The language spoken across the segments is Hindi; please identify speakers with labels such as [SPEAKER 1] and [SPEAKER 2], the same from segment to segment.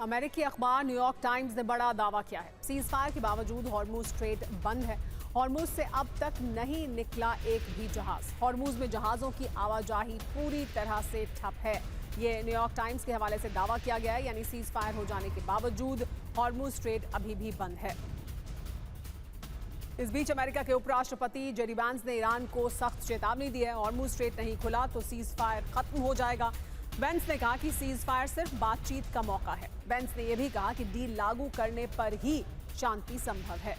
[SPEAKER 1] अमेरिकी अखबार न्यूयॉर्क टाइम्स ने बड़ा दावा किया है। सीज फायर के बावजूद हॉर्मुज स्ट्रेट बंद है। हॉर्मुज से अब तक नहीं निकला एक भी जहाज। हॉर्मुज में जहाजों की आवाजाही पूरी तरह से ठप है। ये न्यूयॉर्क टाइम्स के हवाले से दावा किया गया है, यानी सीज फायर हो जाने के बावजूद हॉर्मुज स्ट्रेट अभी भी बंद है। इस बीच अमेरिका के उपराष्ट्रपति जेडी वांस ने ईरान को सख्त चेतावनी दी है। हॉर्मुज स्ट्रेट नहीं खुला तो सीज फायर खत्म हो जाएगा। वांस ने कहा कि सीज फायर सिर्फ बातचीत का मौका है। वांस ने यह भी कहा कि डील लागू करने पर ही शांति संभव है।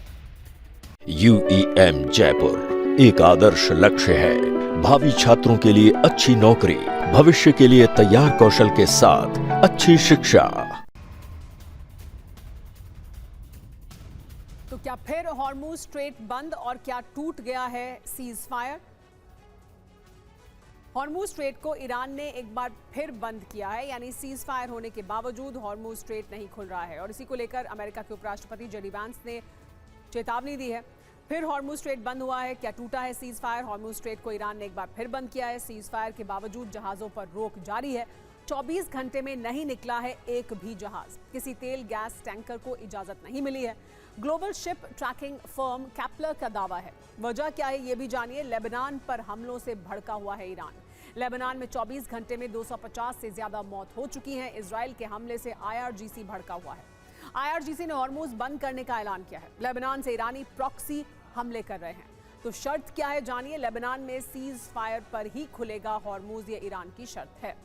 [SPEAKER 2] UEM जयपुर एक आदर्श लक्ष्य है। भावी छात्रों के लिए अच्छी नौकरी, भविष्य के लिए तैयार कौशल के साथ अच्छी शिक्षा।
[SPEAKER 1] तो क्या फिर हॉर्मुज स्ट्रेट बंद और क्या टूट गया है सीज फायर? हॉर्मुज स्ट्रेट को ईरान ने एक बार फिर बंद किया है, यानी सीज फायर होने के बावजूद हॉर्मुज स्ट्रेट नहीं खुल रहा है। और इसी को लेकर अमेरिका के उपराष्ट्रपति जेडी वांस ने चेतावनी दी है। फिर हॉर्मुज स्ट्रेट बंद हुआ है। क्या टूटा है सीज फायर? हॉर्मुज स्ट्रेट को ईरान ने एक बार फिर बंद किया है। सीज फायर के बावजूद जहाजों पर रोक जारी है। 24 घंटे में नहीं निकला है एक भी जहाज। किसी तेल गैस टैंकर को इजाजत नहीं मिली है। Global ship tracking firm Kepler का दावा है। वजह क्या है ये भी जानिए। लेबनान पर हमलों से भड़का हुआ है ईरान। लेबनान में 24 घंटे में 250 से ज्यादा मौत हो चुकी है। इजराइल के हमले से IRGC भड़का हुआ है। IRGC ने हॉर्मुज बंद करने का ऐलान किया है। लेबनान से ईरानी प्रॉक्सी हमले कर रहे हैं। तो शर्त क्या है जानिए। लेबनान में सीज फायर पर ही खुलेगा हॉर्मुज, ये ईरान की शर्त है।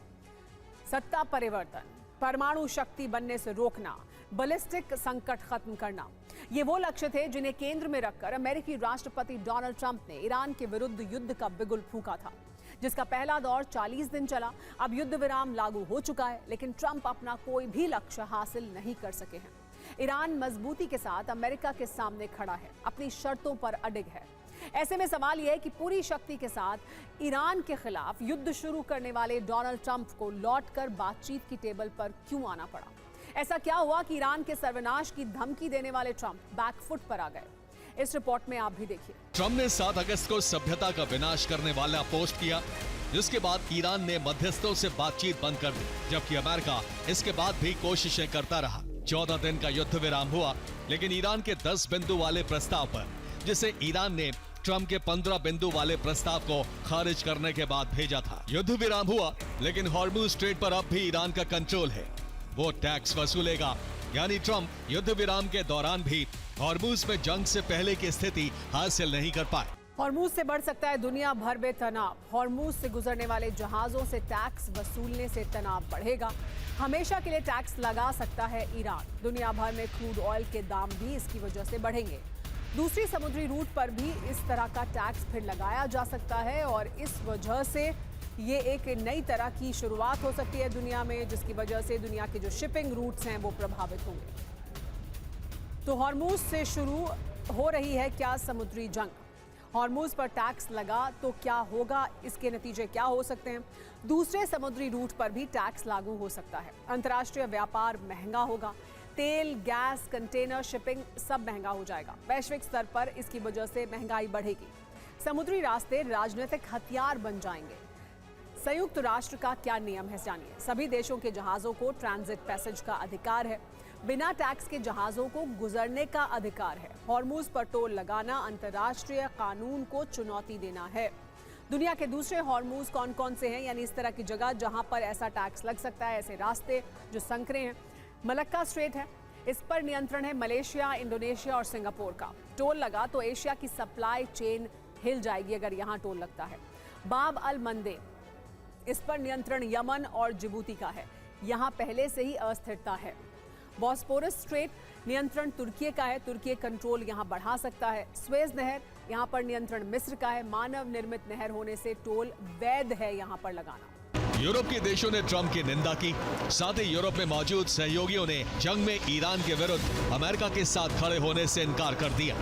[SPEAKER 1] सत्ता परिवर्तन, परमाणु शक्ति बनने से रोकना, बैलिस्टिक संकट खत्म करना, ये वो लक्ष्य थे जिन्हें केंद्र में रखकर अमेरिकी राष्ट्रपति डोनाल्ड ट्रंप ने ईरान के विरुद्ध युद्ध का बिगुल फूंका था, जिसका पहला दौर 40 दिन चला। अब युद्ध विराम लागू हो चुका है, लेकिन ट्रंप अपना कोई भी लक्ष्य हासिल नहीं कर सके हैं। ईरान मजबूती के साथ अमेरिका के सामने खड़ा है, अपनी शर्तों पर अडिग है। ऐसे में सवाल यह है कि पूरी शक्ति के साथ ईरान के खिलाफ युद्ध शुरू करने वाले डोनाल्ड ट्रंप को लौटकर बातचीत की टेबल पर क्यों आना पड़ा? ऐसा क्या हुआ कि ईरान के सर्वनाश की धमकी देने वाले ट्रंप बैकफुट पर आ गए? इस रिपोर्ट में आप भी देखिए।
[SPEAKER 3] ट्रंप ने 7 अगस्त को सभ्यता का विनाश करने वाला पोस्ट किया, जिसके बाद ईरान ने मध्यस्थों से बातचीत बंद कर दी, जबकि अमेरिका इसके बाद भी कोशिशें करता रहा। 14 दिन का युद्ध विराम हुआ, लेकिन ईरान के 10 बिंदु वाले प्रस्ताव पर, जिसे ईरान ने ट्रंप के 15 बिंदु वाले प्रस्ताव को खारिज करने के बाद भेजा था। युद्ध विराम हुआ, लेकिन हॉर्मुज स्ट्रेट पर अब भी ईरान का कंट्रोल है। वो टैक्स वसूलेगा, यानी ट्रंप युद्ध विराम के दौरान भी हॉर्मुज में जंग से पहले की स्थिति हासिल नहीं कर पाए।
[SPEAKER 1] हॉर्मुज से बढ़ सकता है दुनिया भर में तनाव। हॉर्मुज से गुजरने वाले जहाजों से टैक्स वसूलने से तनाव बढ़ेगा। हमेशा के लिए टैक्स लगा सकता है ईरान। दुनिया भर में क्रूड ऑयल के दाम भी इसकी वजह से बढ़ेंगे। दूसरी समुद्री रूट पर भी इस तरह का टैक्स फिर लगाया जा सकता है, और इस वजह से ये एक नई तरह की शुरुआत हो सकती है दुनिया में, जिसकी वजह से दुनिया के जो शिपिंग रूट्स हैं वो प्रभावित होंगे। तो हॉर्मुज से शुरू हो रही है क्या समुद्री जंग? हॉर्मुज पर टैक्स लगा तो क्या होगा? इसके नतीजे क्या हो सकते हैं? दूसरे समुद्री रूट पर भी टैक्स लागू हो सकता है। अंतर्राष्ट्रीय व्यापार महंगा होगा। तेल, गैस, कंटेनर शिपिंग सब महंगा हो जाएगा। वैश्विक स्तर पर इसकी वजह से महंगाई बढ़ेगी। समुद्री रास्ते राजनीतिक हथियार बन जाएंगे। संयुक्त राष्ट्र का क्या नियम है जानिए। सभी देशों के जहाजों को ट्रांजिट पैसेज का अधिकार है। बिना टैक्स के जहाजों को गुजरने का अधिकार है। हॉर्मुज पर टोल लगाना अंतर्राष्ट्रीय कानून को चुनौती देना है। दुनिया के दूसरे हॉर्मुज कौन कौन से हैं, यानी इस तरह की जगह जहां पर ऐसा टैक्स लग सकता है, ऐसे रास्ते जो संकरे हैं? मलक्का स्ट्रेट है, इस पर नियंत्रण है मलेशिया, इंडोनेशिया और सिंगापुर का। टोल लगा तो एशिया की सप्लाई चेन हिल जाएगी अगर यहाँ टोल लगता है। बाब अल मंदे, इस पर नियंत्रण यमन और जिबूती का है। यहाँ पहले से ही अस्थिरता है। बॉस्पोरस स्ट्रेट, नियंत्रण तुर्की का है। तुर्की कंट्रोल यहाँ बढ़ा सकता है। स्वेज नहर, यहाँ पर नियंत्रण मिस्र का है। मानव निर्मित नहर होने से टोल वैध है यहाँ पर लगाना।
[SPEAKER 3] यूरोप के देशों ने ट्रंप की निंदा की। साथ ही यूरोप में मौजूद सहयोगियों ने जंग में ईरान के विरुद्ध अमेरिका के साथ खड़े होने से इनकार कर दिया।